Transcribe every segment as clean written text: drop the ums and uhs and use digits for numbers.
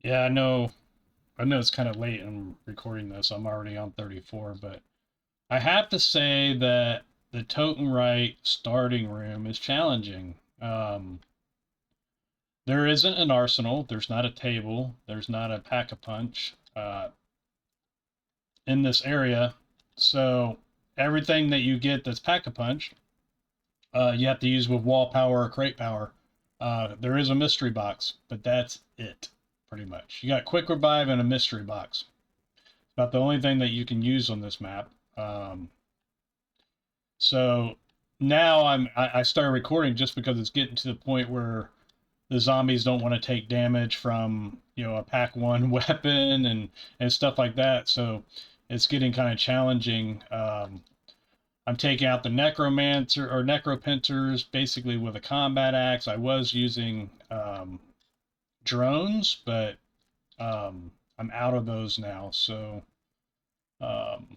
Yeah, I know it's kind of late in recording this. I'm already on 34, but I have to say that the Totenreich Starting Room is challenging. There isn't an arsenal. There's not a table. There's not a pack-a-punch in this area. So everything that you get that's pack-a-punch, you have to use with wall power or crate power. There is a mystery box, but that's it, pretty much. You got quick revive and a mystery box. About the only thing that you can use on this map. Um, so now I started recording just because it's getting to the point where the zombies don't want to take damage from a pack one weapon and stuff like that. So it's getting kind of challenging. I'm taking out the necromancer or necropincers basically with a combat axe. I was using drones, but I'm out of those now. So um,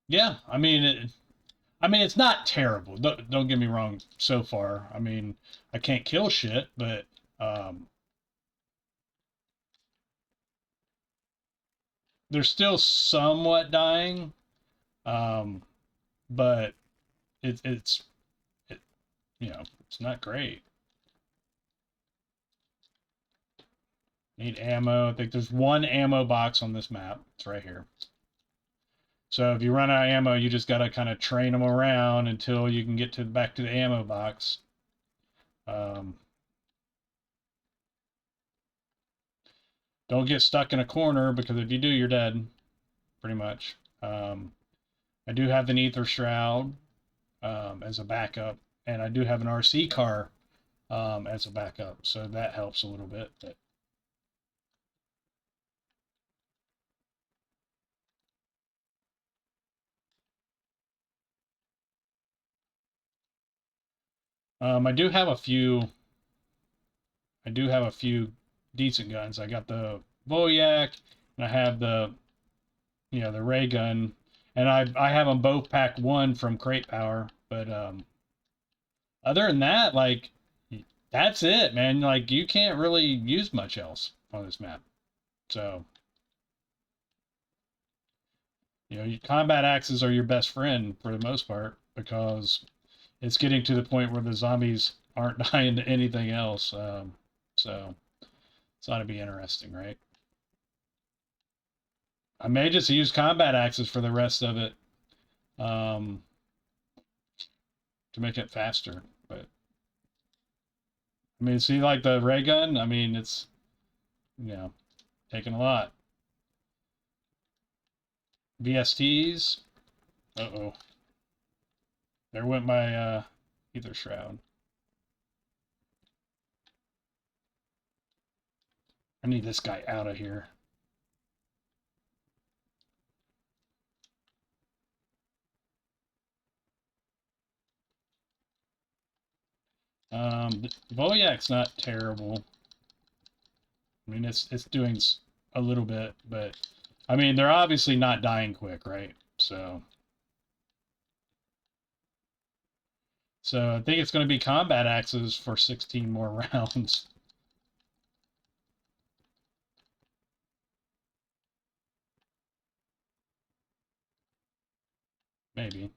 yeah, I mean, it's not terrible. Don't get me wrong. So far, I mean, I can't kill shit, but um, they're still somewhat dying. Um, but it's it, it's not great. Need ammo. I think there's one ammo box on this map. It's right here. So if you run out of ammo, you just gotta kind of train them around until you can get to back to the ammo box. Um, don't get stuck in a corner because if you do, you're dead, pretty much. I do have an ether shroud as a backup, and I do have an RC car as a backup, so that helps a little bit. But I do have a few. I do have a few decent guns. I got the Voyak, and I have the ray gun, and I have them both pack one from Crate Power. But other than that, like that's it, man. Like you can't really use much else on this map. So your combat axes are your best friend for the most part because it's getting to the point where the zombies aren't dying to anything else. So it's ought to be interesting, right? I may just use combat axes for the rest of it um, to make it faster. But I mean, see, like the ray gun. I mean, it's you know taking a lot. VSTs. Uh-oh, there went my ether shroud. I need this guy out of here. Voyak's not terrible. I mean, it's doing a little bit, but I mean, they're obviously not dying quick, right? So I think it's going to be combat axes for 16 more rounds, maybe.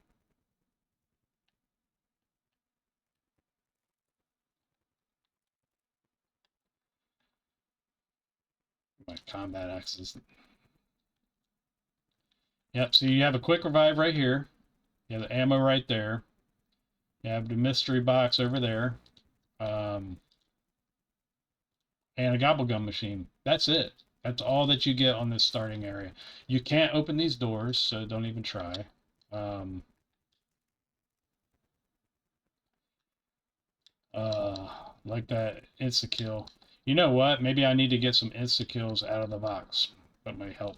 My combat axes. Yep. So you have a quick revive right here. You have the ammo right there. You have the mystery box over there, um, and a gobblegum machine. That's it. That's all that you get on this starting area. You can't open these doors, so don't even try. Um, like that insta kill. You know what? Maybe I need to get some insta kills out of the box. That might help.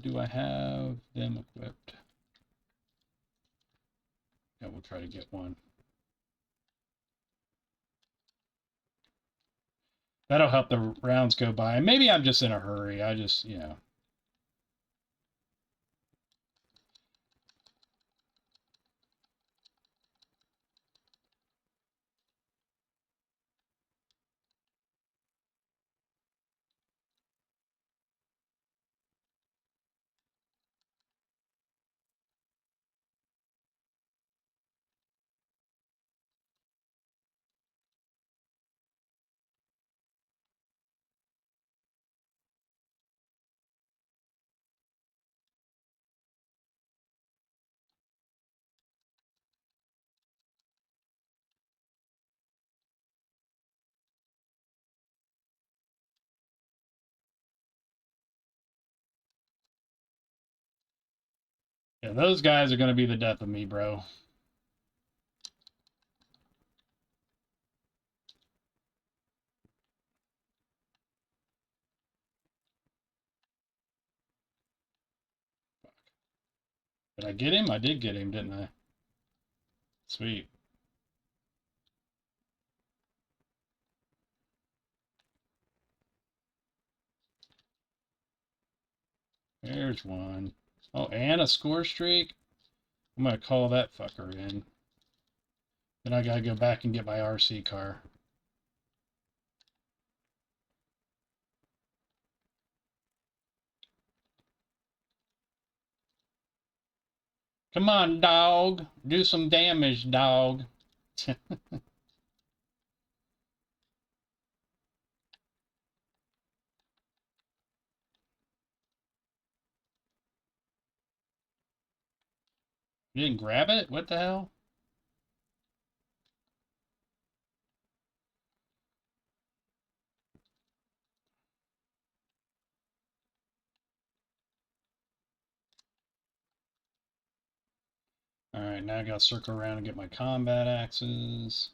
Do I have them equipped? Yeah, we'll try to get one. That'll help the rounds go by. And maybe I'm just in a hurry. I just. Yeah, those guys are going to be the death of me, bro. Did I get him? I did get him, didn't I? Sweet. There's one. Oh, and a score streak? I'm going to call that fucker in. Then I got to go back and get my RC car. Come on, dog. Do some damage, dog. You didn't grab it? What the hell? Alright, now I gotta circle around and get my combat axes.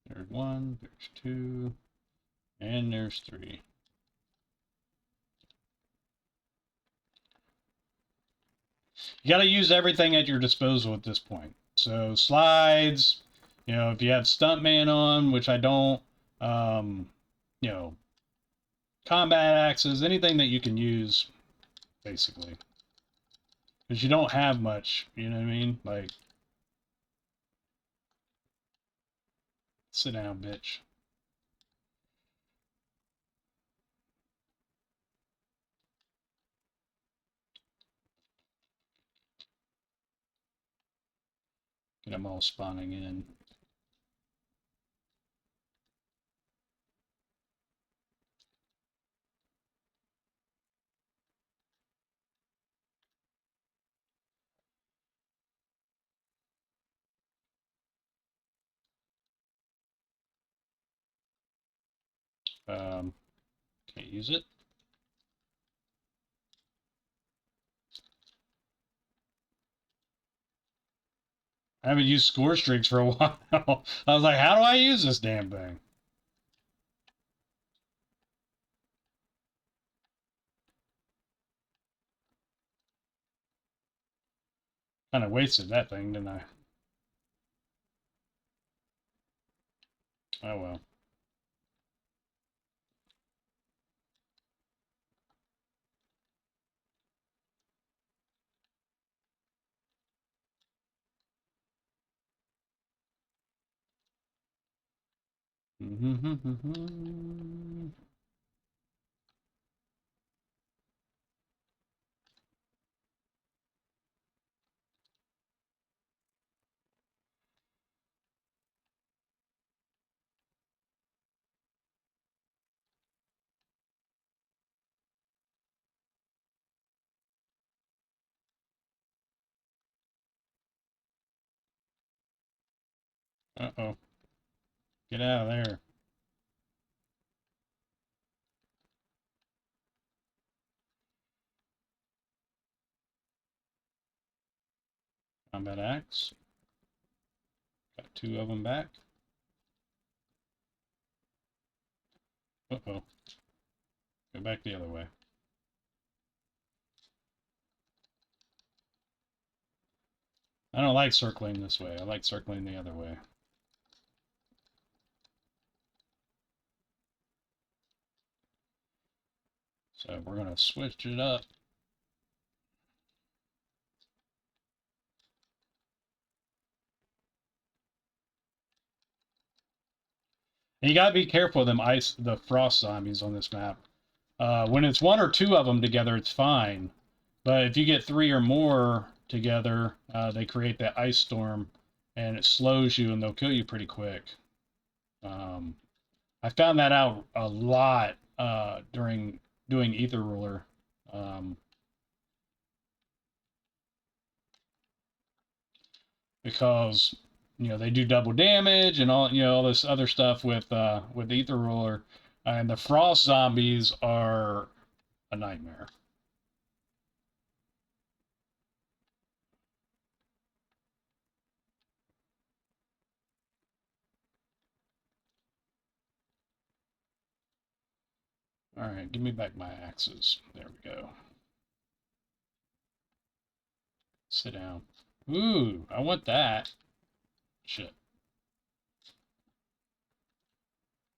There's one, there's two, and there's three. You gotta use everything at your disposal at this point. So slides, if you have stuntman on, which I don't, you know, combat axes, anything that you can use, basically. Because you don't have much, you know what I mean? Like, sit down, bitch. Get them all spawning in. Can't use it. I haven't used score streaks for a while. I was like, how do I use this damn thing? Kind of wasted that thing, didn't I? Oh well. Uh-oh. Get out of there. Combat axe. Got two of them back. Uh-oh. Go back the other way. I don't like circling this way. I like circling the other way. So we're going to switch it up. And you got to be careful of the frost zombies on this map. When it's one or two of them together, it's fine. But if you get three or more together, they create that ice storm, and it slows you, and they'll kill you pretty quick. I found that out a lot during doing Ether Ruler. Because they do double damage and all all this other stuff with Ether Ruler. And the frost zombies are a nightmare. All right, give me back my axes. There we go. Sit down. Ooh, I want that. Shit.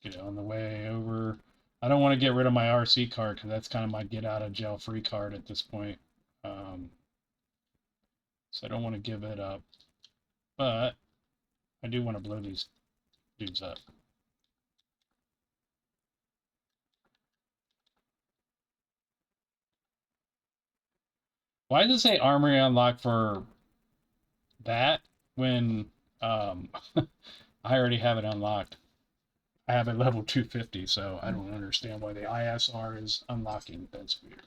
Get on the way over. I don't want to get rid of my RC card because that's kind of my get out of jail free card at this point. Um, so I don't want to give it up. But I do want to blow these dudes up. Why does it say armory unlocked for that when I already have it unlocked? I have it level 250, so I don't understand why the ISR is unlocking. That's weird.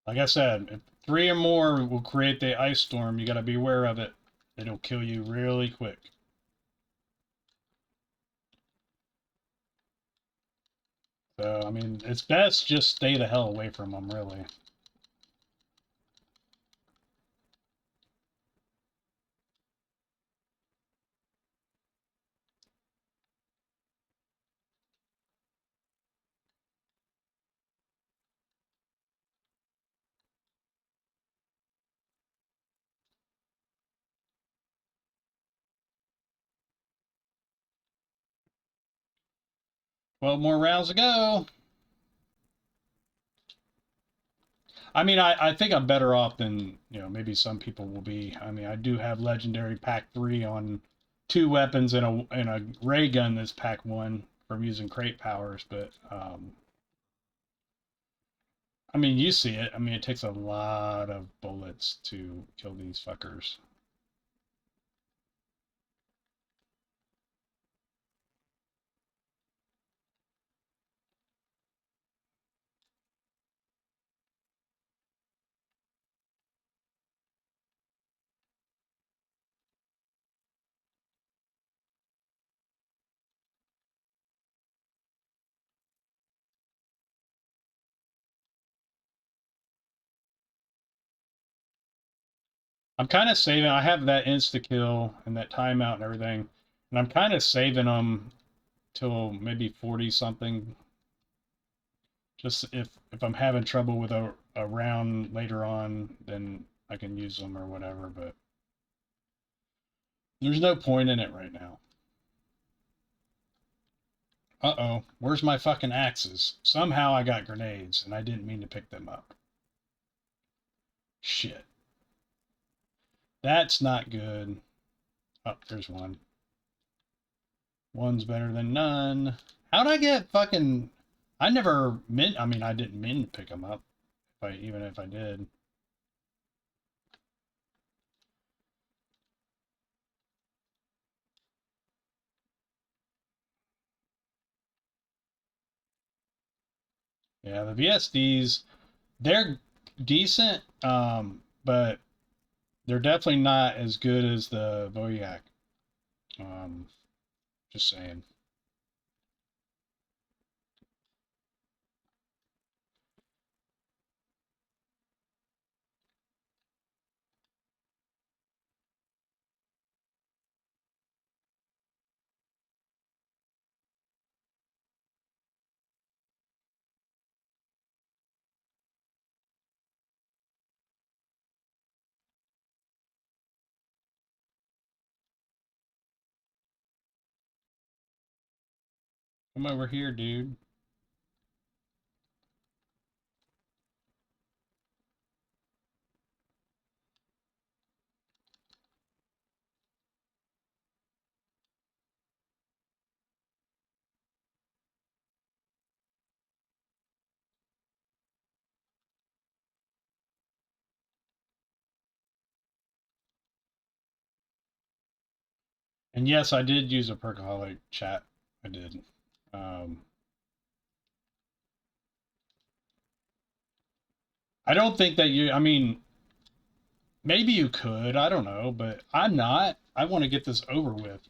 Like I said, if 3 or more will create the ice storm, you got to be aware of it. It'll kill you really quick. So, I mean, it's best just stay the hell away from them, really. Well, more rounds to go. I mean, I think I'm better off than, maybe some people will be. I mean, I do have legendary pack 3 on 2 weapons and a ray gun that's pack 1 from using crate powers, but I mean, you see it. I mean, it takes a lot of bullets to kill these fuckers. I'm kind of saving. I have that insta kill and that timeout and everything, and I'm kind of saving them till maybe 40 something. Just if I'm having trouble with a round later on, then I can use them or whatever. But there's no point in it right now. Uh-oh, where's my fucking axes? Somehow I got grenades and I didn't mean to pick them up. Shit. That's not good. Oh, there's one. One's better than none. How'd I get fucking... I never meant... I mean, I didn't mean to pick them up. Even if I did. Yeah, the VSDs, they're decent, but they're definitely not as good as the Voyak. Um, just saying. Come over here, dude. And yes, I did use a Perkaholic chat. I did. I don't think that I mean, maybe you could. I don't know, but I'm not. I want to get this over with.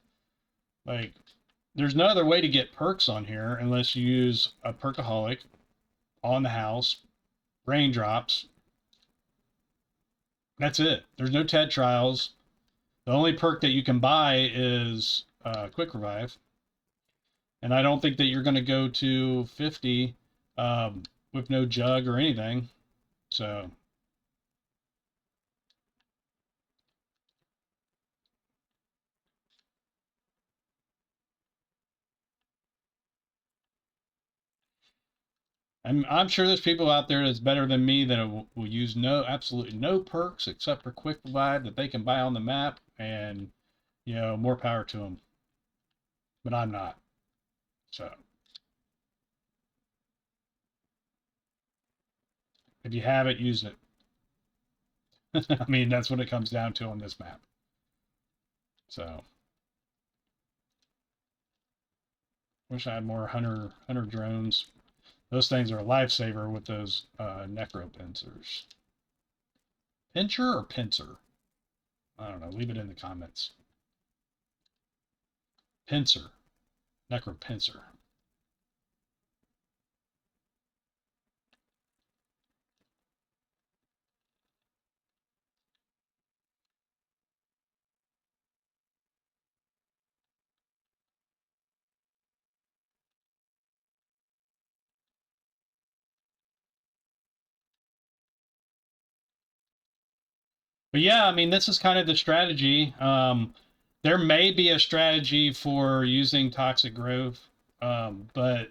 Like, there's no other way to get perks on here unless you use a Perkaholic on the house, raindrops. That's it. There's no TED trials. The only perk that you can buy is Quick Revive. And I don't think that you're going to go to 50 with no jug or anything. So, I'm sure there's people out there that's better than me that will use absolutely no perks except for Quick Revive that they can buy on the map, and more power to them. But I'm not. So, if you have it, use it. I mean, that's what it comes down to on this map. So, wish I had more hunter drones. Those things are a lifesaver with those necro pincers. Pincher or pincer? I don't know. Leave it in the comments. Pincer. Necro pincer. But yeah, I mean, this is kind of the strategy. There may be a strategy for using toxic growth, but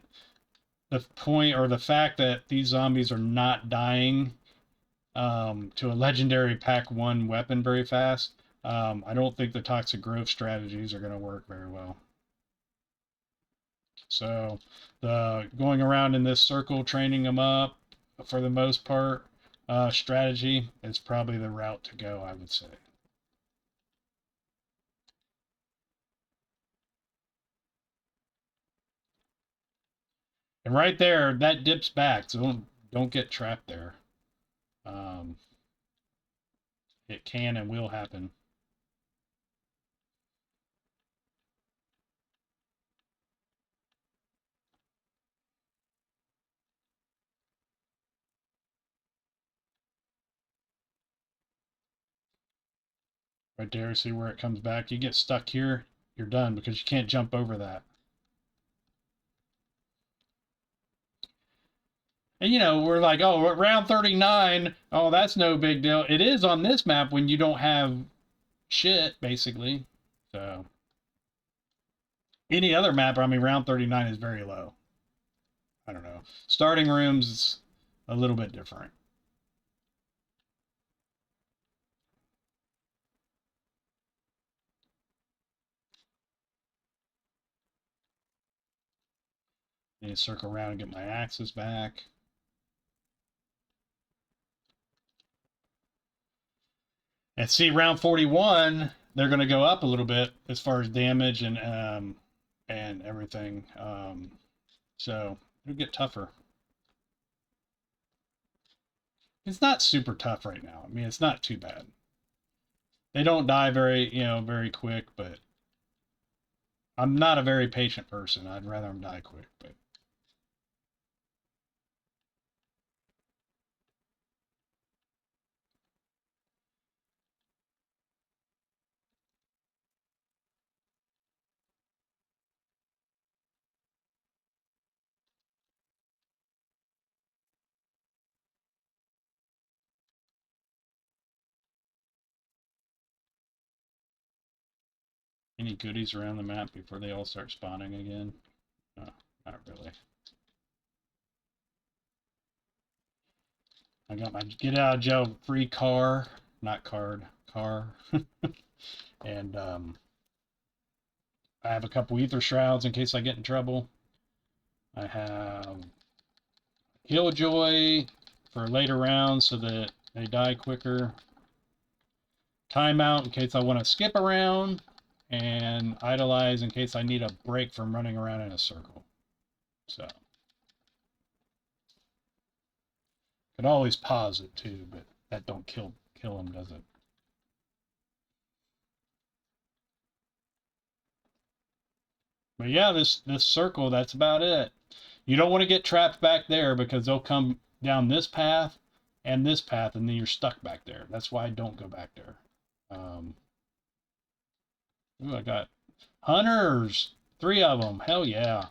the point or the fact that these zombies are not dying to a legendary pack 1 weapon very fast, I don't think the toxic growth strategies are going to work very well. So the going around in this circle, training them up for the most part, strategy is probably the route to go, I would say. And right there, that dips back, so don't get trapped there. Um, it can and will happen. Right there, see where it comes back? You get stuck here, you're done because you can't jump over that. And we're like, oh, we're at round 39. Oh, that's no big deal. It is on this map when you don't have shit, basically. So any other map, I mean, round 39 is very low. I don't know. Starting rooms is a little bit different. I need to circle around and get my axes back. And see, round 41, they're going to go up a little bit as far as damage and everything. So it'll get tougher. It's not super tough right now. I mean, it's not too bad. They don't die very quick, but I'm not a very patient person. I'd rather them die quick, but any goodies around the map before they all start spawning again? No, not really. I got my get out of jail free car, not card, car. And I have a couple ether shrouds in case I get in trouble. I have Killjoy for later rounds so that they die quicker. Timeout in case I want to skip around. and idleize in case I need a break from running around in a circle. So could always pause it too, but that don't kill him, does it? But yeah, this circle, that's about it. You don't want to get trapped back there because they'll come down this path and this path, and then you're stuck back there. That's why I don't go back there. Ooh, I got hunters. 3 of them. Hell yeah.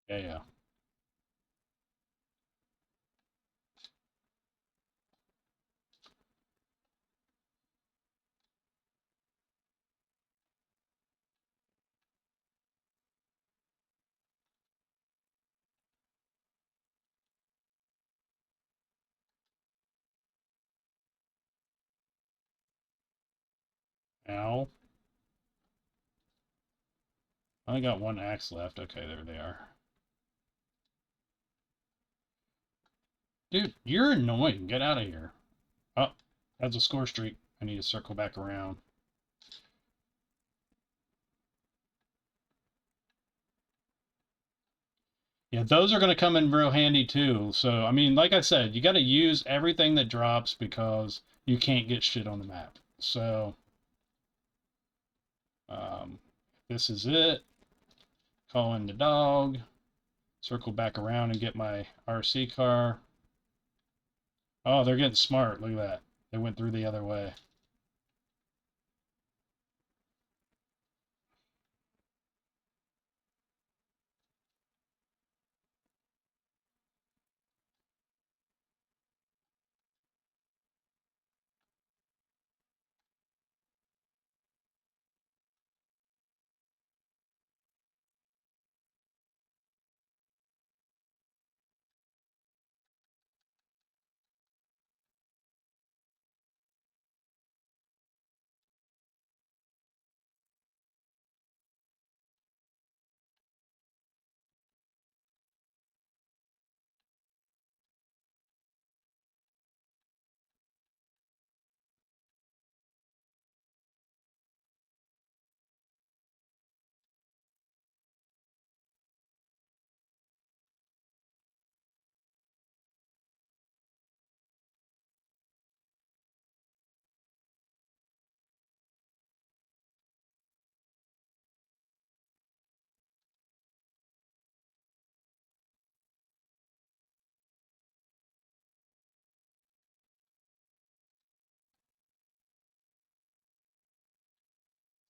Yeah, yeah. Ow. I only got 1 axe left. Okay, there they are. Dude, you're annoying. Get out of here. Oh, that's a score streak. I need to circle back around. Yeah, those are going to come in real handy too. So, I mean, like I said, you got to use everything that drops because you can't get shit on the map. So, this is it. Call in the dog. Circle back around and get my RC car. Oh, they're getting smart. Look at that. They went through the other way.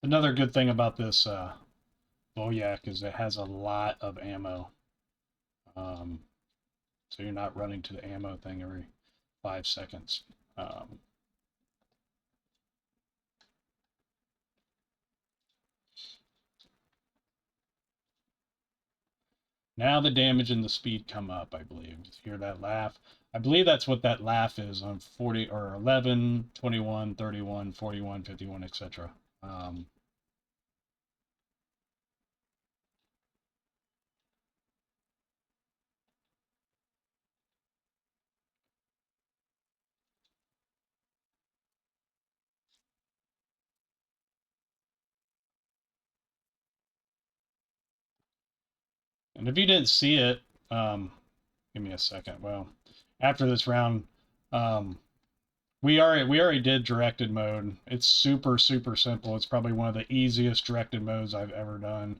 Another good thing about this Boyak is it has a lot of ammo. Um, so you're not running to the ammo thing every 5 seconds. Now the damage and the speed come up, I believe. You hear that laugh? I believe that's what that laugh is on 40 or 11, 21, 31, 41, 51, etc. And if you didn't see it, give me a second. Well, after this round, um, we already did directed mode. It's super simple. It's probably one of the easiest directed modes I've ever done.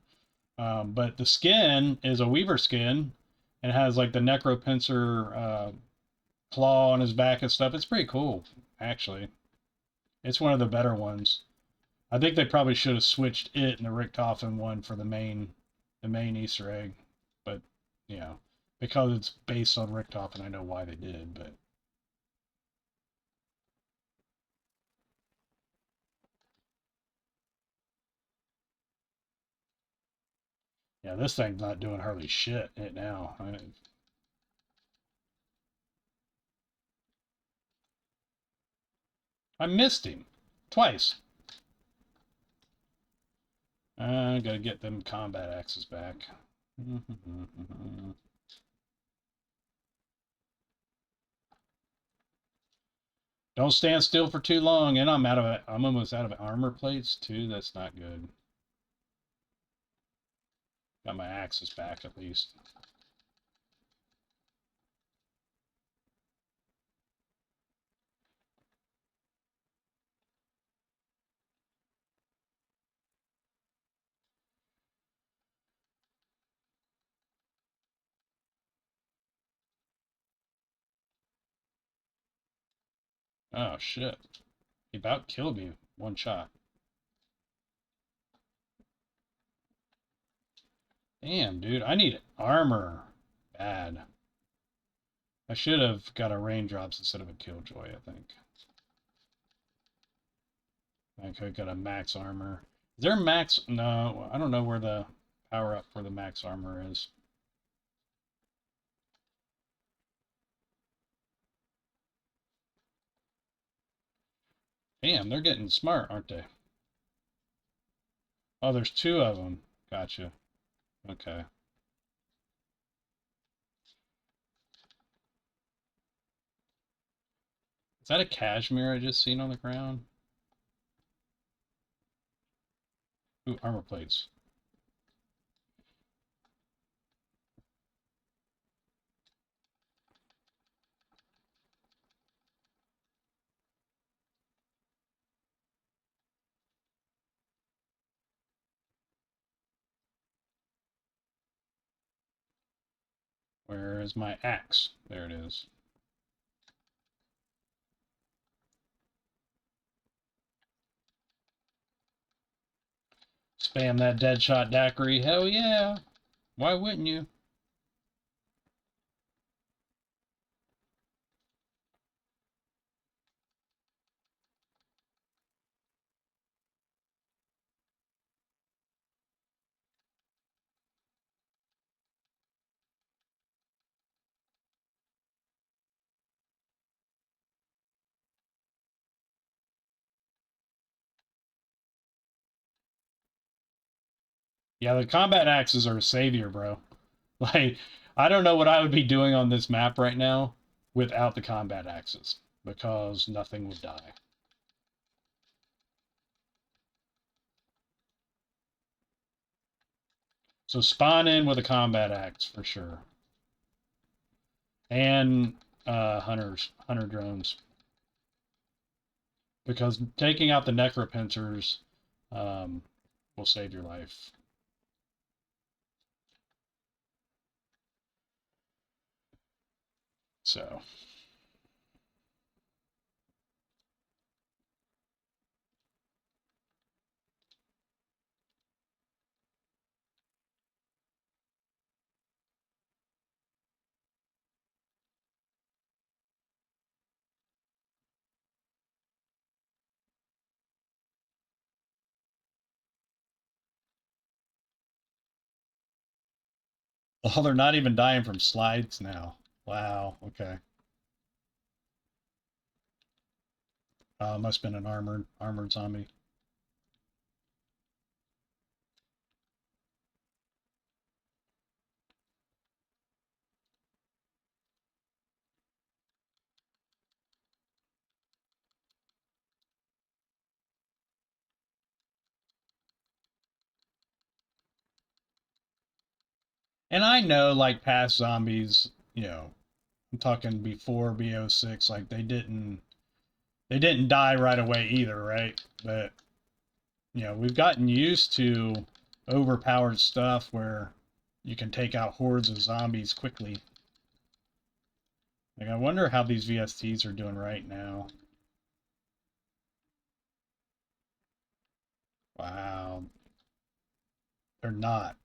But the skin is a Weaver skin and has like the Necropincer claw on his back and stuff. It's pretty cool, actually. It's one of the better ones. I think they probably should have switched it and the Richtofen one for the main Easter egg, but you know, because it's based on Richtofen, I know why they did. But Yeah, this thing's not doing hardly shit right now. I missed him twice. I gotta get them combat axes back. Don't stand still for too long, and I'm almost out of armor plates too. That's not good. Got my axes back at least. Oh shit. He about killed me one shot. Damn, dude, I need armor. Bad. I should have got a raindrops instead of a killjoy, I think. I could got a max armor. Is there max? No, I don't know where the power up for the max armor is. Damn, they're getting smart, aren't they? Oh, there's two of them. Gotcha. Okay. Is that a cashmere I just seen on the ground? Ooh, armor plates. Where is my axe? There it is. Spam that Deadshot daiquiri. Hell yeah. Why wouldn't you? Yeah, the combat axes are a savior, bro. Like, I don't know what I would be doing on this map right now without the combat axes, because nothing would die. So spawn in with a combat axe for sure. And hunter drones. Because taking out the necropincers will save your life. So. Oh, they're not even dying from slides now. Wow, okay. Must have been an armored zombie. And I know, like, past zombies, I'm talking before BO6, like they didn't die right away either, right? But we've gotten used to overpowered stuff where you can take out hordes of zombies quickly. Like, I wonder how these VSTs are doing right now. Wow. They're not.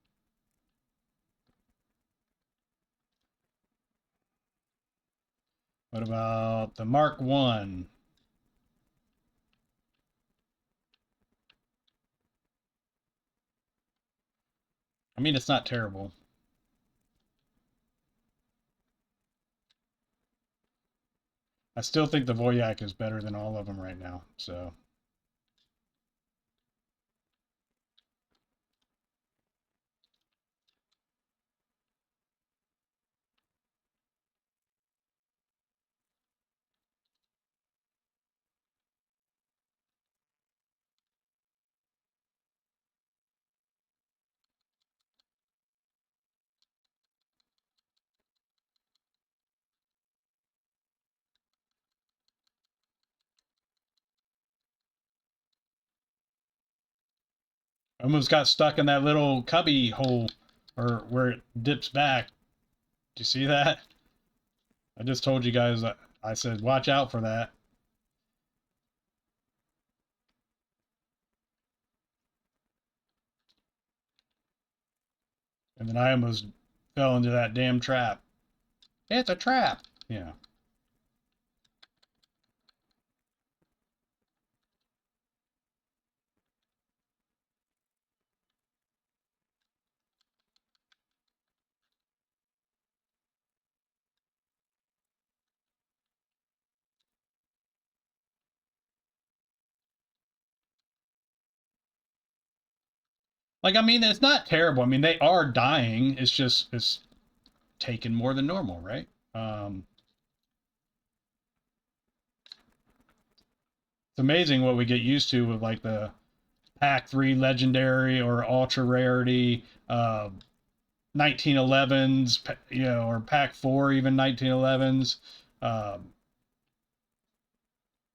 What about the Mark 1? mean, it's not terrible. I still think the Voyak is better than all of them right now. So I almost got stuck in that little cubby hole, or where it dips back. Do you see that? I just told you guys. I said watch out for that, and then I almost fell into that damn trap. It's a trap. Yeah. Like, I mean, it's not terrible. I mean, they are dying. It's just it's taking more than normal, right? It's amazing what we get used to with like the Pack 3 Legendary or Ultra Rarity, 1911s, you know, or Pack 4 even 1911s, um,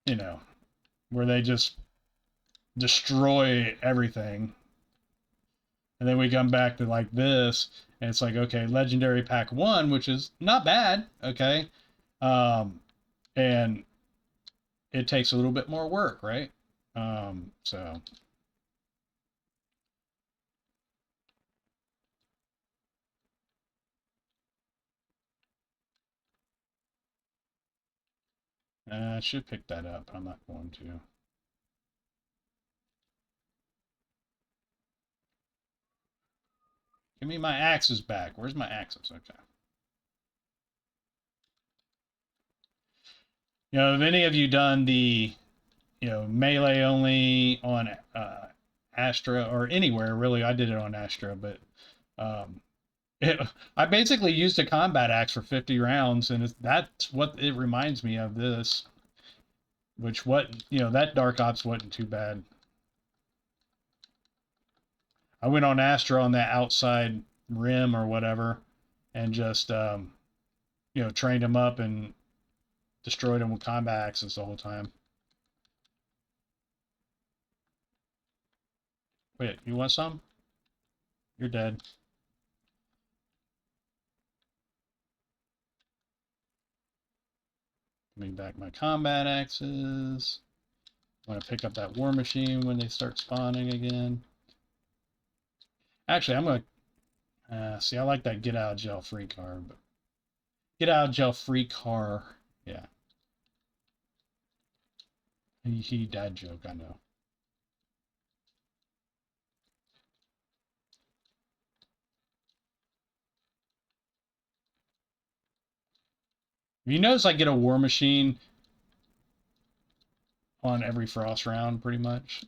you know, where they just destroy everything. And then we come back to like this, and it's like, okay, Legendary Pack 1, which is not bad, okay? Um, and it takes a little bit more work, right? So I should pick that up. I'm not going to. Give me my axes back. Where's my axes? Okay. You know, have any of you done the, you know, melee only on Astra or anywhere really? I did it on Astra, but um, I basically used a combat axe for 50 rounds, and that's what it reminds me of this. Which what you know that Dark Ops wasn't too bad. I went on Astra on that outside rim or whatever, and just you know, trained him up and destroyed him with combat axes the whole time. Wait, you want some? You're dead. Give me back my combat axes. I want to pick up that war machine when they start spawning again. Actually, I'm going to see. I like that get out of jail free card, but get out of jail free car. Yeah, he dad joke. I know. You notice I get a war machine on every frost round, pretty much.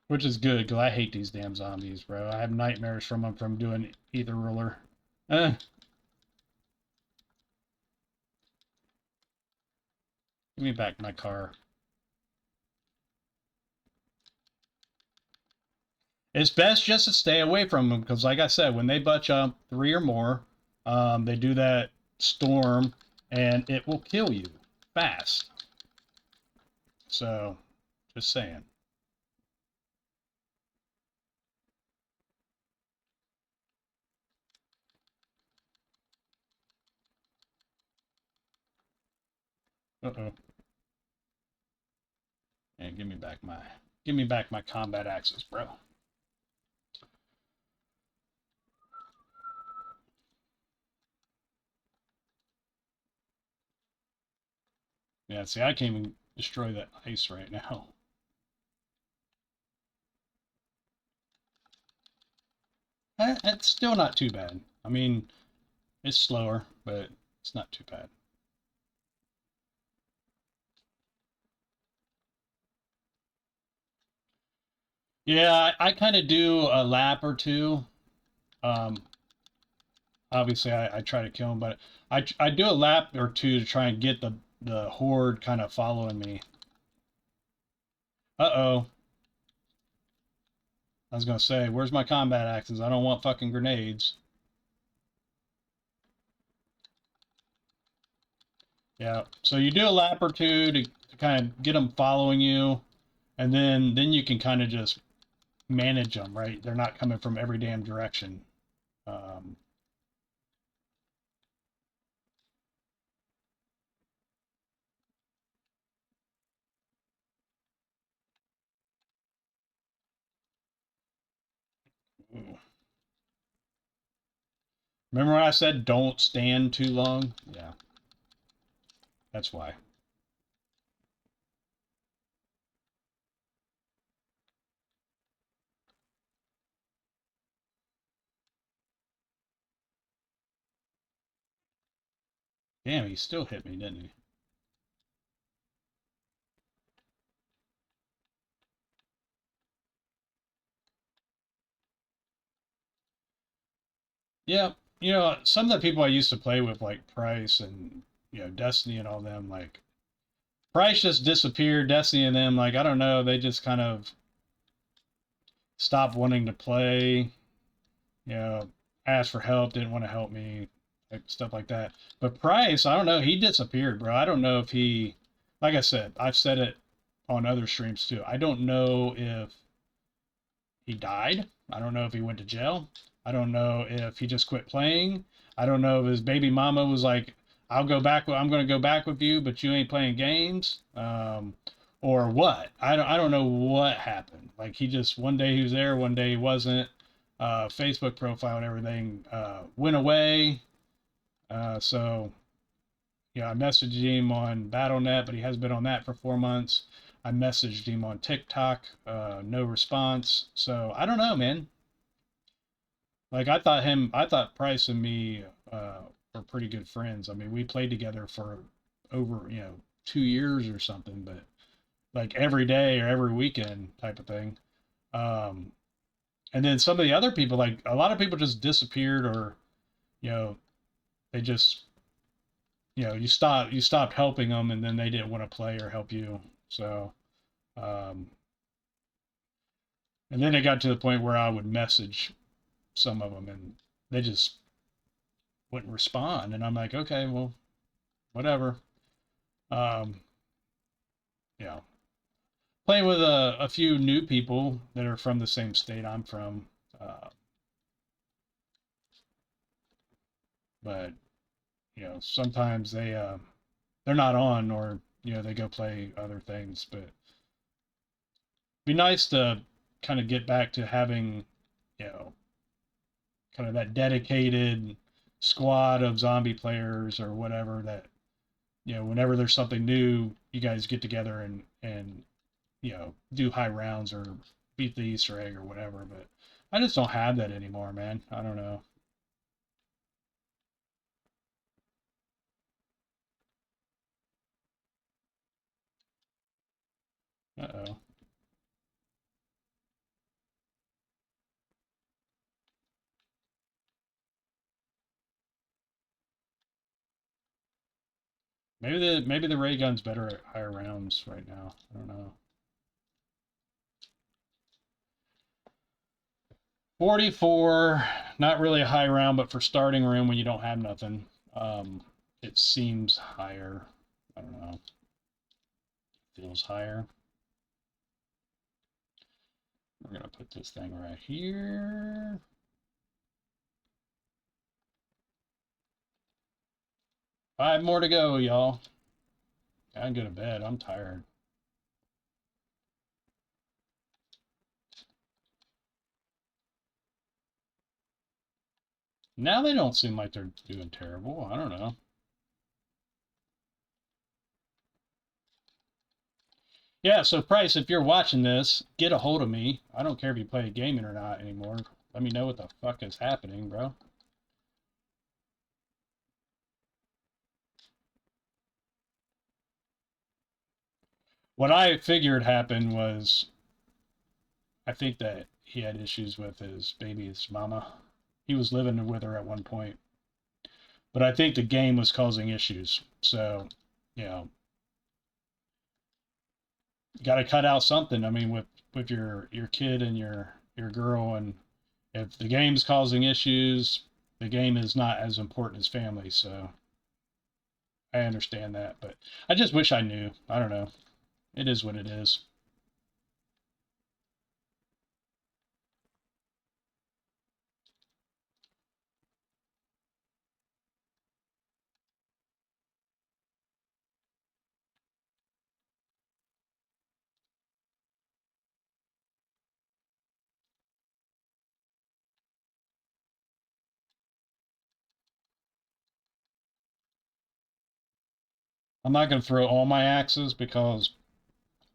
Which is good, because I hate these damn zombies, bro. I have nightmares from them from doing either ruler. Give me back my car. It's best just to stay away from them, because like I said, when they butch up 3 or more, they do that storm, and it will kill you fast. So, just saying. Uh-oh. And give me back my combat axes, bro. Yeah, see, I can't even destroy that ice right now. It's still not too bad. I mean, it's slower, but it's not too bad. Yeah, I kind of do a lap or two. Um, obviously, I try to kill him, but I do a lap or two to try and get the horde kind of following me. Uh-oh. I was gonna say, where's my combat axes? I don't want fucking grenades. Yeah, so you do a lap or two to kind of get them following you, and then you can kind of just manage them, right? They're not coming from every damn direction. Um, Remember when I said don't stand too long? Yeah, that's why. Damn, he still hit me, didn't he? Yeah, some of the people I used to play with, like Price and Destiny and all them, like Price just disappeared. Destiny and them, like I don't know, they just kind of stopped wanting to play. You know, asked for help, didn't want to help me, like stuff like that. But Price, I don't know, he disappeared, bro. I don't know if he, like I said, I've said it on other streams too. I don't know if he died. I don't know if he went to jail. I don't know if he just quit playing. I don't know if his baby mama was like, "I'll go back. I'm going to go back with you, but you ain't playing games," or what. I don't know what happened. Like he just one day he was there, one day he wasn't. Facebook profile and everything went away. So yeah, I messaged him on BattleNet, but he hasn't been on that for 4 months. I messaged him on TikTok, no response. So I don't know, man. Like I thought Price and me were pretty good friends. I mean, we played together for over 2 years or something, but like every day or every weekend type of thing. Um, and then some of the other people, like a lot of people, just disappeared, or you know, they just you stopped helping them, and then they didn't want to play or help you. So um, and then it got to the point where I would message some of them, and they just wouldn't respond, and I'm like, okay, well, whatever. Um, yeah, playing with a few new people that are from the same state I'm from, but sometimes they're not on, or they go play other things. But be nice to kind of get back to having you know kind of that dedicated squad of zombie players or whatever, that whenever there's something new, you guys get together and do high rounds or beat the Easter egg or whatever. But I just don't have that anymore, man. I don't know. Uh-oh. Maybe the ray gun's better at higher rounds right now. I don't know. 44, not really a high round, but for starting room when you don't have nothing, it seems higher. I don't know. Feels higher. We're gonna put this thing right here. 5 more to go, y'all. Gotta go to bed. I'm tired. Now they don't seem like they're doing terrible. I don't know. Yeah, so Price, if you're watching this, get a hold of me. I don't care if you play gaming or not anymore. Let me know what the fuck is happening, bro. What I figured happened was I think that he had issues with his baby's mama. He was living with her at one point, but I think the game was causing issues. So, you know, got to cut out something. I mean, with your kid and your girl, and if the game's causing issues, the game is not as important as family. So I understand that, but I just wish I knew. I don't know. It is what it is. I'm not going to throw all my axes because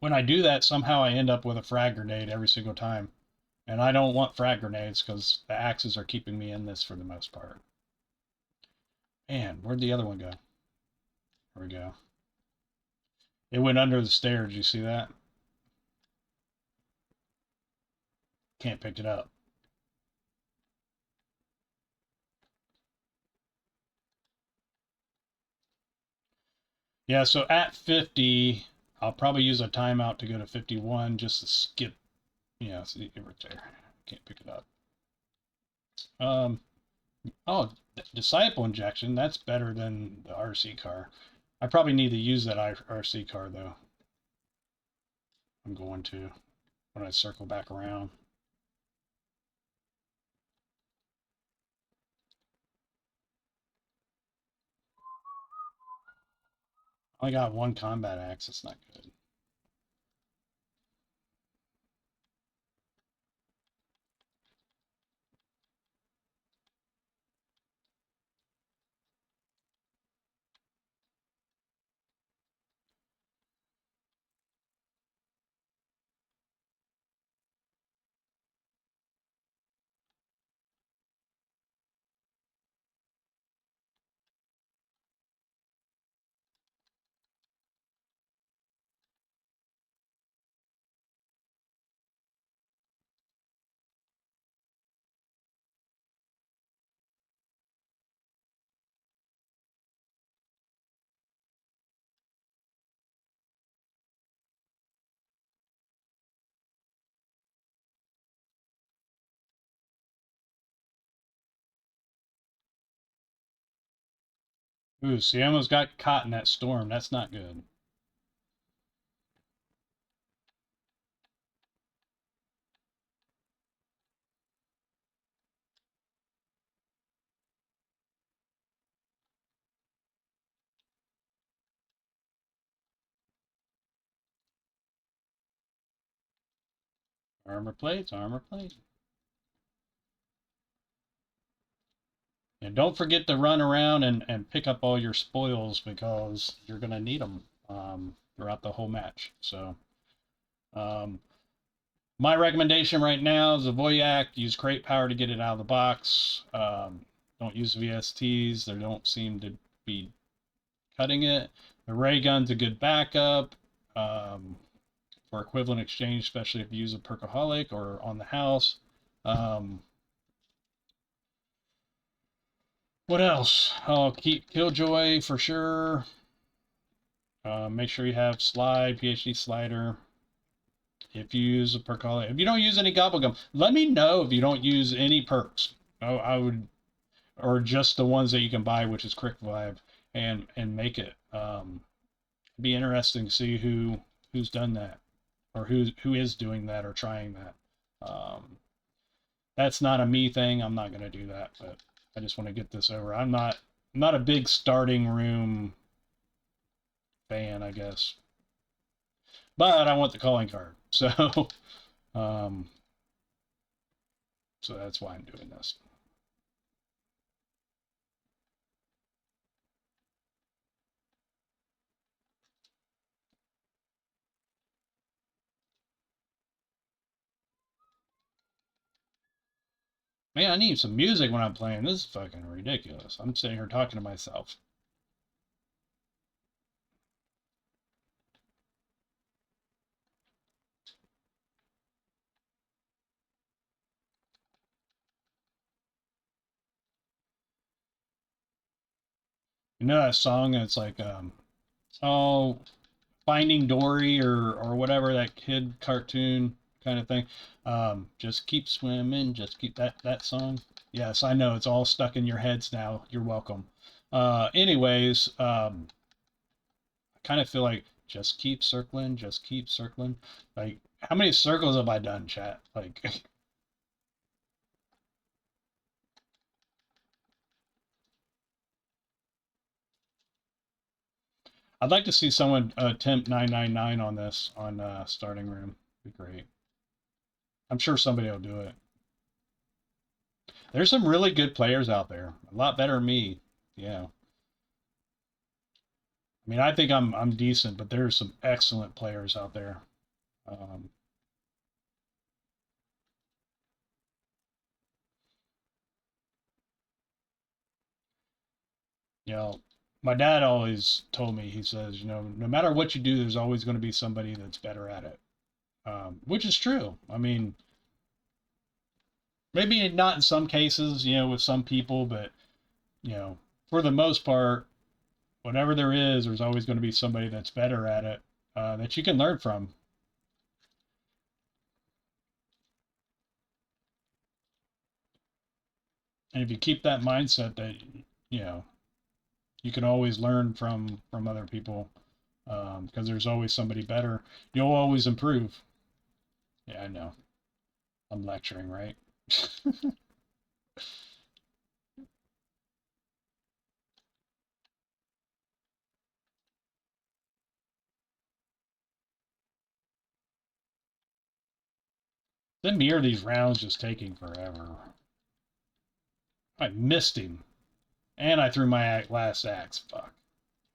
when I do that, somehow I end up with a frag grenade every single time. And I don't want frag grenades because the axes are keeping me in this for the most part. Man, where'd the other one go? There we go. It went under the stairs. You see that? Can't pick it up. Yeah, so at 50, I'll probably use a timeout to go to 51 just to skip. Yeah, see right there. Can't pick it up. Um, oh, disciple injection. That's better than the RC car. I probably need to use that RC car though. I'm going to when I circle back around. I got one combat axe. It's not good. Ooh, see, I almost got caught in that storm. That's not good. Armor plates, armor plate. And don't forget to run around and pick up all your spoils because you're going to need them throughout the whole match. So, um, my recommendation right now is the Voyak. Use crate power to get it out of the box. Don't use VSTs. They don't seem to be cutting it. The ray gun's a good backup for equivalent exchange, especially if you use a perkaholic or on the house. Um, what else? I'll keep Killjoy for sure. Make sure you have slide, PhD slider. If you use a perkaholic, if you don't use any gobblegum, let me know if you don't use any perks. I would, or just the ones that you can buy, which is Crick Vibe, and make it. It'd be interesting to see who's done that, or who is doing that or trying that. Um, that's not a me thing. I'm not gonna do that, but I just want to get this over. I'm not a big starting room fan, I guess, but I want the calling card, so um, so that's why I'm doing this. Man, I need some music when I'm playing. This is fucking ridiculous. I'm sitting here talking to myself. You know that song? It's like, oh, Finding Dory or whatever, that kid cartoon kind of thing. Just keep swimming. Just keep that song. Yes, I know it's all stuck in your heads now. You're welcome. Anyways, I kind of feel like just keep circling. Just keep circling. Like, how many circles have I done, chat? Like, I'd like to see someone attempt 999 on this on starting room. Be great. I'm sure somebody will do it. There's some really good players out there. A lot better than me. Yeah. I mean, I think I'm decent, but there's some excellent players out there. Um, you know, my dad always told me, he says, no matter what you do, there's always going to be somebody that's better at it, which is true. I mean, maybe not in some cases, with some people, but you know, for the most part, whatever there is, there's always going to be somebody that's better at it that you can learn from. And if you keep that mindset that you know you can always learn from other people because there's always somebody better, you'll always improve. Yeah, I know. I'm lecturing, right? Then me are these rounds just taking forever. I missed him, and I threw my last axe. Fuck.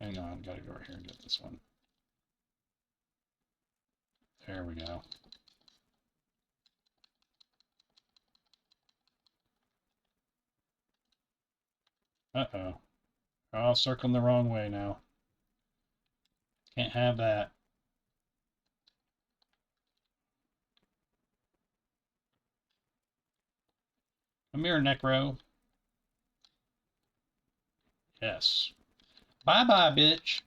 Hang on, gotta go over here and get this one. There we go. Uh-oh. Oh, circling the wrong way now. Can't have that. Come here, Necro. Yes. Bye-bye, bitch.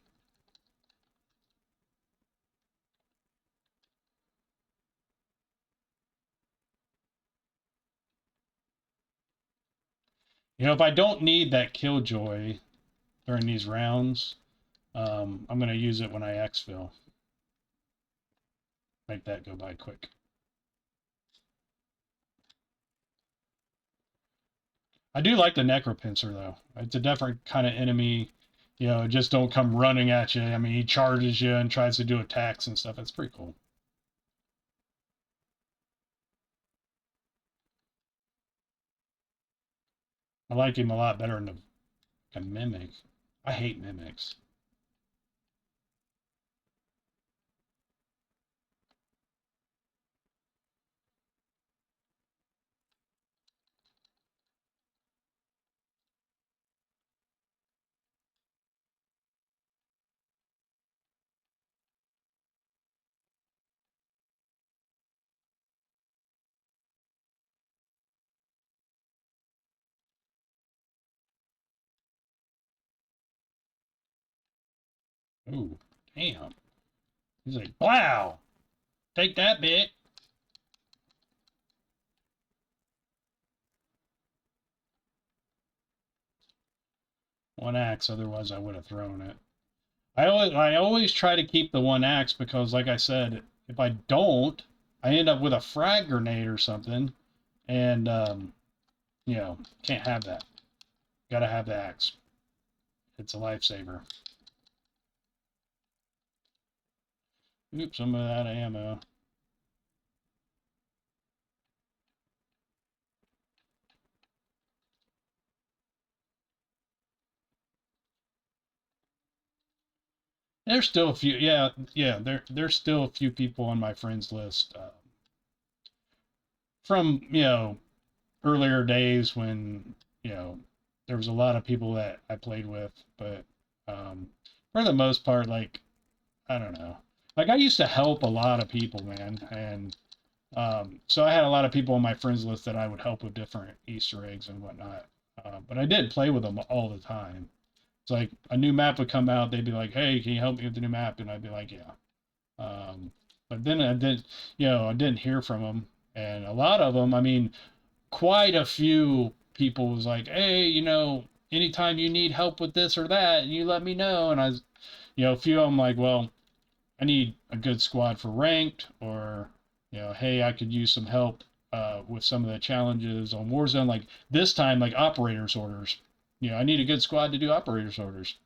If I don't need that killjoy during these rounds, I'm going to use it when I exfil. Make that go by quick. I do like the Necropincer, though. It's a different kind of enemy. Just don't come running at you. I mean, he charges you and tries to do attacks and stuff. It's pretty cool. I like him a lot better than a Mimic. I hate Mimics. Ooh, damn. He's like, wow, take that bit. One axe, otherwise I would have thrown it. I always try to keep the one axe because, like I said, if I don't, I end up with a frag grenade or something, and can't have that. Gotta have the axe. It's a lifesaver. Oops, I'm out of ammo. There's still a few, yeah. There's still a few people on my friends list from earlier days when, you know, there was a lot of people that I played with, but for the most part, like, I don't know. Like I used to help a lot of people, man, and so I had a lot of people on my friends list that I would help with different Easter eggs and whatnot. But I did play with them all the time. It's like a new map would come out, they'd be like, "Hey, can you help me with the new map?" And I'd be like, "Yeah." Um, but then I didn't hear from them, and a lot of them, I mean, quite a few people was like, "Hey, anytime you need help with this or that, you let me know." And a few of them like, "Well, I need a good squad for ranked," or, "Hey, I could use some help with some of the challenges on Warzone." Like this time, like operators orders. I need a good squad to do operators orders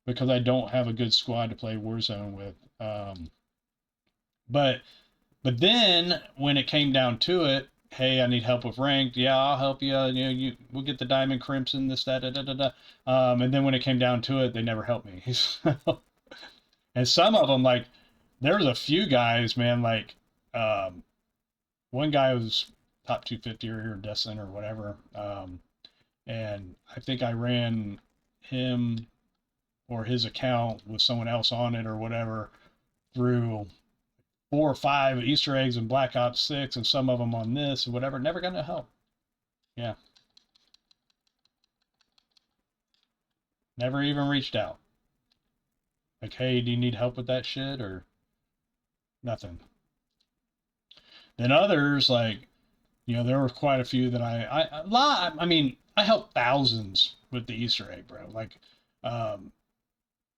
because I don't have a good squad to play Warzone with. But but then when it came down to it, "Hey, I need help with ranked. Yeah, I'll help you. We'll get the diamond, crimson, this, that, da, da, da, da." And then when it came down to it, they never helped me. And some of them, like, there was a few guys, man, like, um, one guy was top 250 or iridescent or whatever. And I think I ran him or his account with someone else on it or whatever through 4 or 5 Easter eggs in Black Ops 6 and some of them on this and whatever. Never got no help. Yeah. Never even reached out. Like, "Hey, do you need help with that shit?" Or nothing. Then others, like, there were quite a few that I mean, I helped thousands with the Easter egg, bro. Like, um,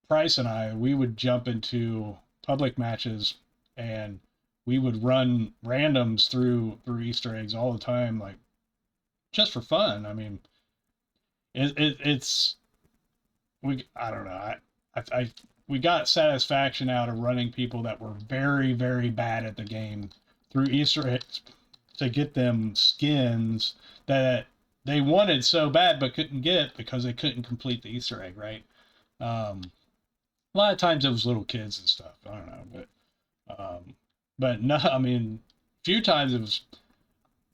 Price and we would jump into public matches and we would run randoms through Easter eggs all the time, like just for fun. I mean, it's I don't know. We got satisfaction out of running people that were very, very bad at the game through Easter eggs to get them skins that they wanted so bad but couldn't get because they couldn't complete the Easter egg, right? A lot of times it was little kids and stuff. I don't know, but no, I mean, a few times it was.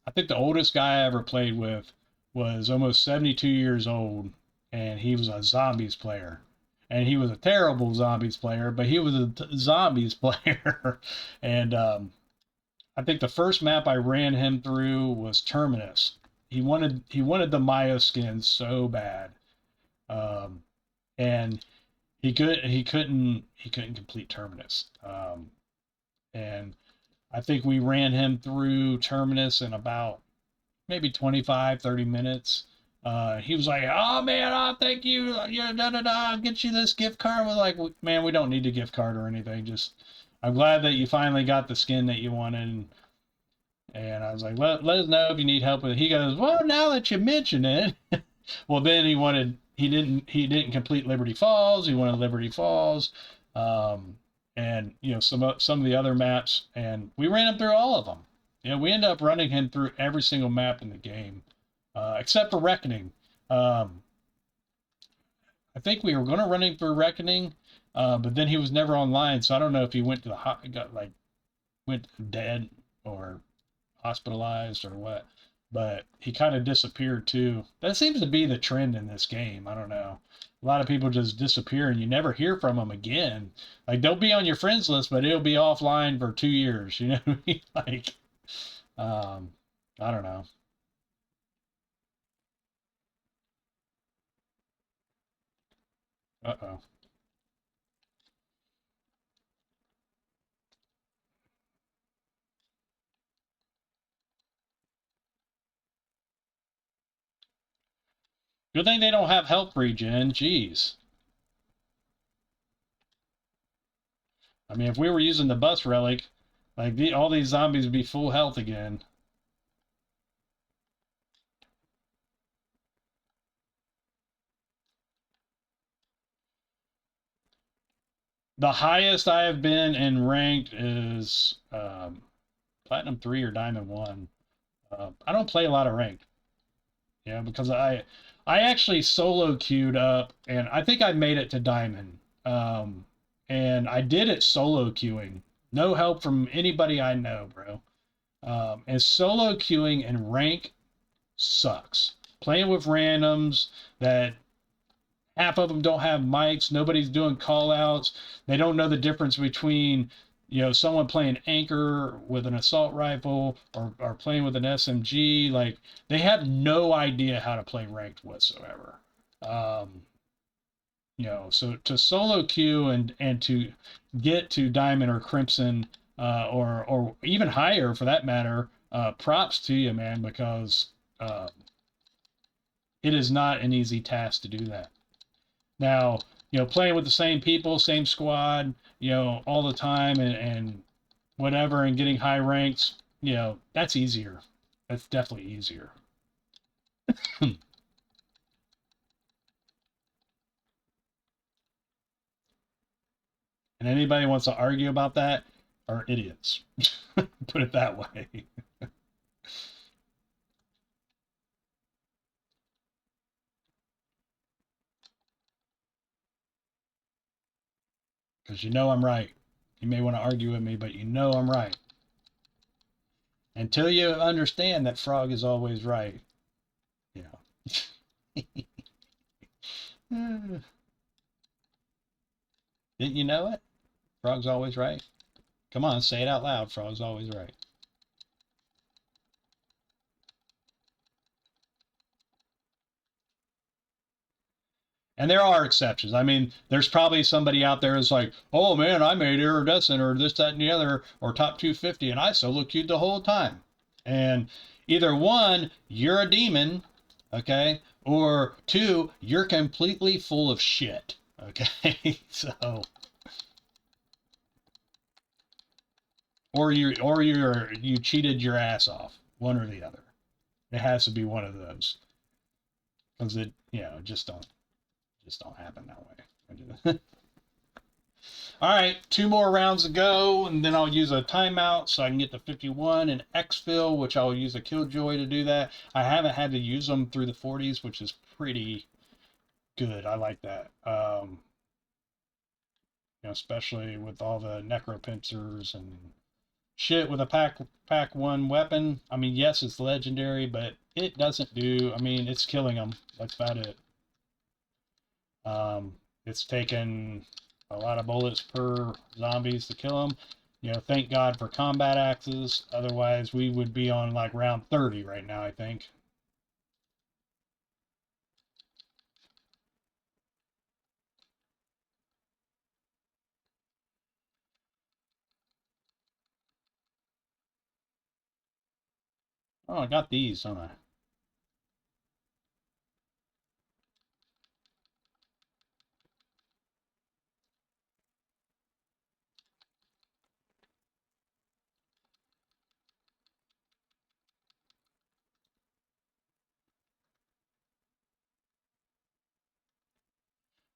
I think the oldest guy I ever played with was almost 72 years old, and he was a zombies player. And he was a terrible zombies player, but he was a zombies player. And I think the first map I ran him through was Terminus. He wanted the Maya skin so bad, um, and he couldn't complete Terminus. And I think we ran him through Terminus in about maybe 25, 30 minutes. He was like, "Oh man, thank you. Yeah, da da da. I'll get you this gift card." We're like, "Man, we don't need a gift card or anything. Just, I'm glad that you finally got the skin that you wanted." And I was like, "Let us know if you need help with it." He goes, "Well, now that you mention it." Well, then he didn't complete Liberty Falls. He wanted Liberty Falls, um, and some of the other maps, and we ran him through all of them. We ended up running him through every single map in the game, except for Reckoning. Um, I think we were going to run him through Reckoning, but then he was never online, so I don't know if he went to got like went dead or hospitalized or what. But he kind of disappeared too. That seems to be the trend in this game. I don't know. A lot of people just disappear and you never hear from them again. Like they'll be on your friends list, but it'll be offline for 2 years. You know what I mean? Like, um, I don't know. Uh-oh. Good thing they don't have health regen. Jeez. I mean, if we were using the bus relic, like all these zombies would be full health again. The highest I have been in ranked is Platinum 3 or Diamond 1. I don't play a lot of ranked, because I actually solo queued up, and I think I made it to Diamond. And I did it solo queuing, no help from anybody I know, bro. And solo queuing and rank sucks. Playing with randoms that half of them don't have mics, nobody's doing call outs, they don't know the difference between someone playing anchor with an assault rifle or playing with an SMG. Like, they have no idea how to play ranked whatsoever. um, so to solo queue and to get to diamond or crimson, or even higher for that matter, props to you, man, because uh, it is not an easy task to do that. Now, playing with the same people, same squad, all the time, and whatever, and getting high ranks, that's easier. That's definitely easier. And anybody wants to argue about that are idiots. Put it that way. Because I'm right. You may want to argue with me, but I'm right. Until you understand that Frog is always right. You know. Didn't you know it? Frog's always right. Come on, say it out loud. Frog's always right. And there are exceptions. I mean, there's probably somebody out there who's like, oh man, I made iridescent or this, that, and the other, or top 250, and I solo queued the whole time. And either one, you're a demon, okay, or two, you're completely full of shit, okay. So, you cheated your ass off, one or the other. It has to be one of those, because it just don't happen that way. All right, two more rounds to go, and then I'll use a timeout so I can get to 51 and exfil, which I'll use a killjoy to do that. I haven't had to use them through the 40s, which is pretty good. I like that. Especially with all the necropincers and shit with a pack one weapon. I mean, yes, it's legendary, but it doesn't do. I mean, it's killing them. That's about it. It's taken a lot of bullets per zombies to kill them. Thank God for combat axes. Otherwise, we would be on like round 30 right now, I think. Oh, I got these, don't I?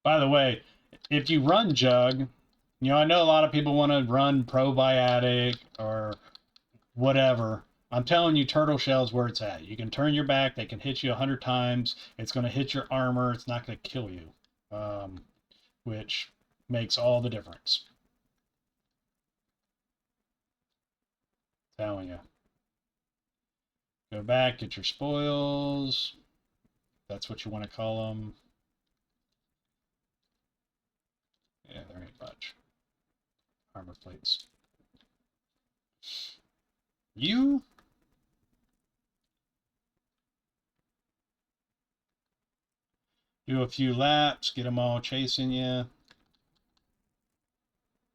By the way, if you run Jug, I know a lot of people want to run probiotic or whatever. I'm telling you, turtle shell's where it's at. You can turn your back, they can hit you 100 times. It's going to hit your armor, it's not going to kill you, which makes all the difference. I'm telling you. Go back, get your spoils. That's what you want to call them. Yeah, there ain't much. Armor plates. You do a few laps, get them all chasing you.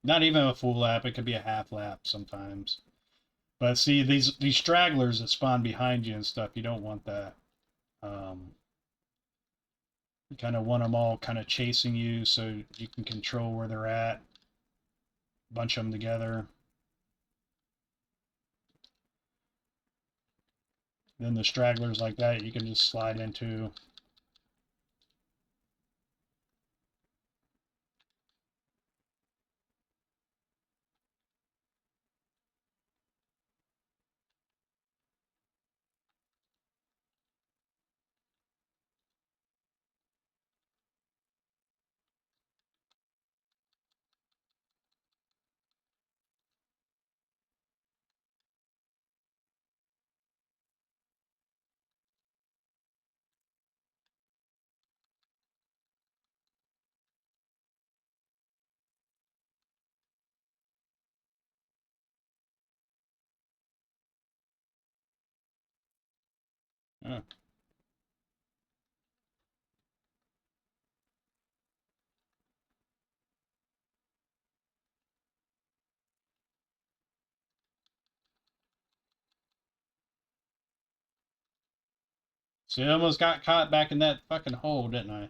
Not even a full lap, it could be a half lap sometimes. But see, these stragglers that spawn behind you and stuff, you don't want that. You kind of want them all kind of chasing you so you can control where they're at. Bunch them together. Then the stragglers like that, you can just slide into. Oh. See, I almost got caught back in that fucking hole, didn't I?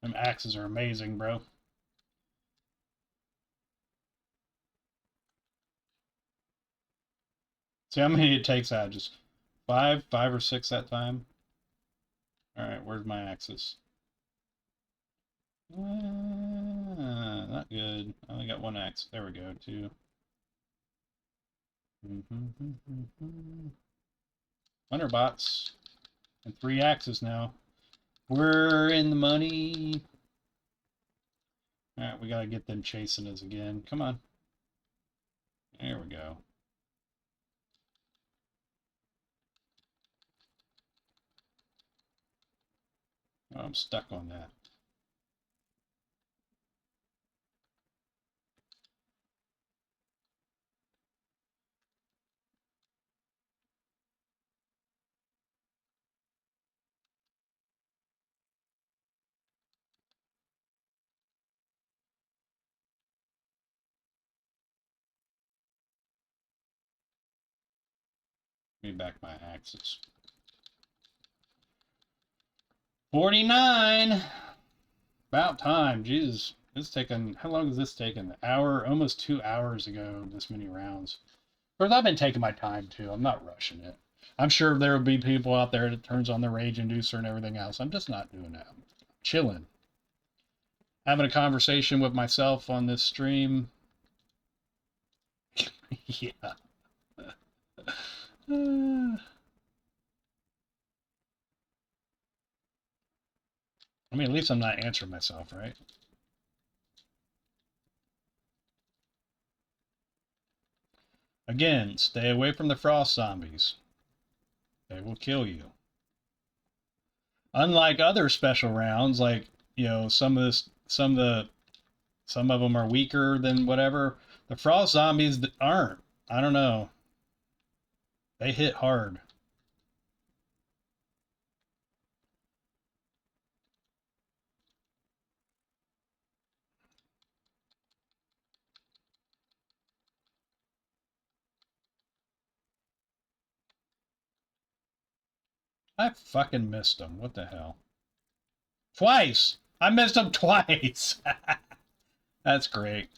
Them axes are amazing, bro. See how many it takes out? Just five or six that time. Alright, where's my axes? Not good. I only got one axe. There we go, two. 100 bots. And 3 axes now. We're in the money. Alright, we gotta get them chasing us again. Come on. There we go. Oh, I'm stuck on that. Give me back my axes. 49! About time. Jesus. It's taken, how long has this taken? An hour, almost 2 hours ago, this many rounds. Of course, I've been taking my time, too. I'm not rushing it. I'm sure there will be people out there that turns on the rage inducer and everything else. I'm just not doing that. I'm chilling. Having a conversation with myself on this stream. Yeah. I mean, at least I'm not answering myself, right? Again, stay away from the frost zombies. They will kill you. Unlike other special rounds, like, you know, some of them are weaker than whatever. The frost zombies aren't. I don't know. They hit hard. I fucking missed them. What the hell? Twice! I missed them twice! That's great.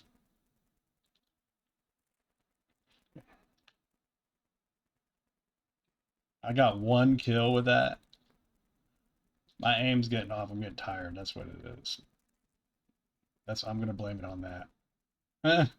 I got 1 kill with that. My aim's getting off. I'm getting tired. That's what it is. I'm gonna blame it on that.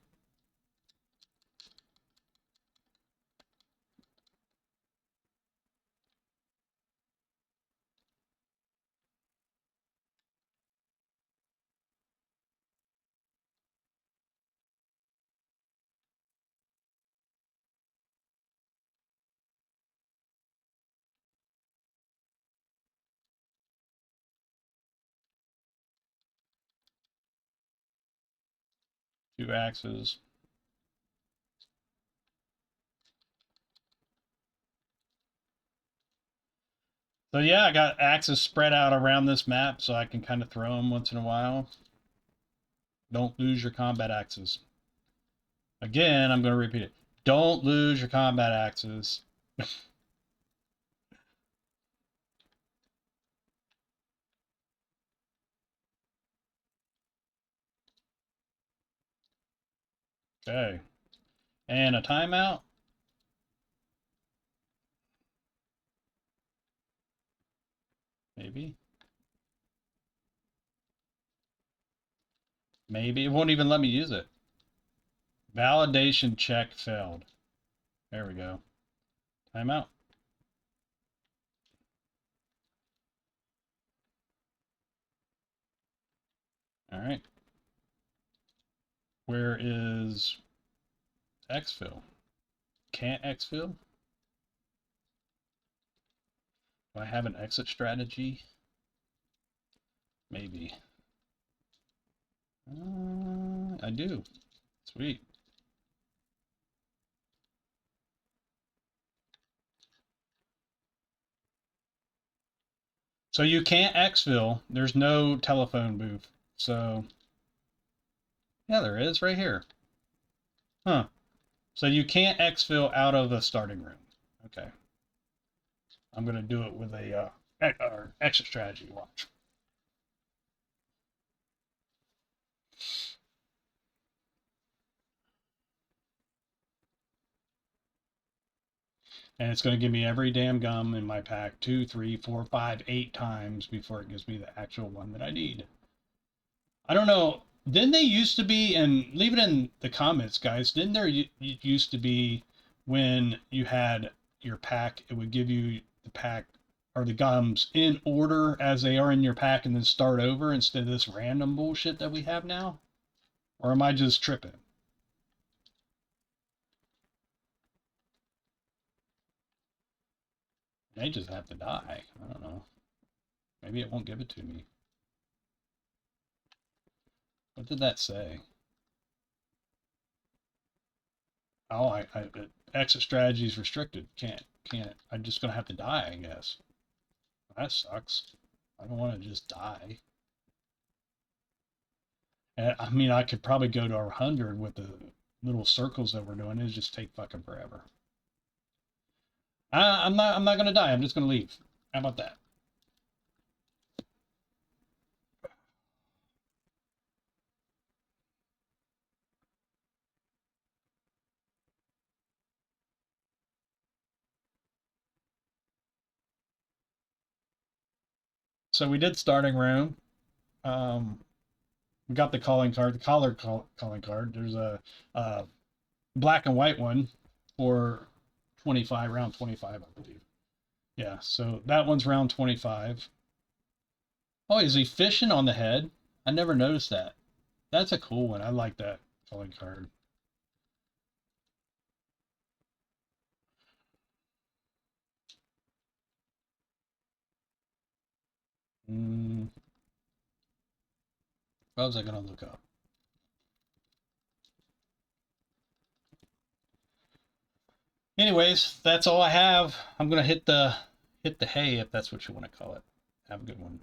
2 axes. So yeah, I got axes spread out around this map so I can kind of throw them once in a while. Don't lose your combat axes. Again, I'm going to repeat it. Don't lose your combat axes. Okay. And a timeout. Maybe. Maybe. It won't even let me use it. Validation check failed. There we go. Timeout. All right. Where is exfil? Can't exfil? Do I have an exit strategy? Maybe. I do. Sweet. So you can't exfil. There's no telephone booth. So, yeah, there is right here. Huh. So you can't exfil out of the starting room. Okay. I'm going to do it with a exit strategy. Watch. And it's going to give me every damn gum in my pack 2, 3, 4, 5, 8 times before it gives me the actual one that I need. I don't know. Didn't they used to be, and leave it in the comments, guys, didn't there used to be when you had your pack, it would give you the pack or the gums in order as they are in your pack and then start over instead of this random bullshit that we have now? Or am I just tripping? They just have to die. I don't know. Maybe it won't give it to me. What did that say? Oh, exit strategy is restricted. Can't. I'm just gonna have to die, I guess. That sucks. I don't want to just die. And, I mean, I could probably go to 100 with the little circles that we're doing. It'd just take fucking forever. I'm not. I'm not gonna die. I'm just gonna leave. How about that? So we did starting room. Um, we got the calling card, the calling card. There's a black and white one for 25, round 25, I believe. Yeah, so that one's round 25. Oh, is he fishing on the head? I never noticed that. That's a cool one. I like that calling card. Mm, what was I gonna look up? Anyways, that's all I have. I'm gonna hit the hay if that's what you want to call it. Have a good one.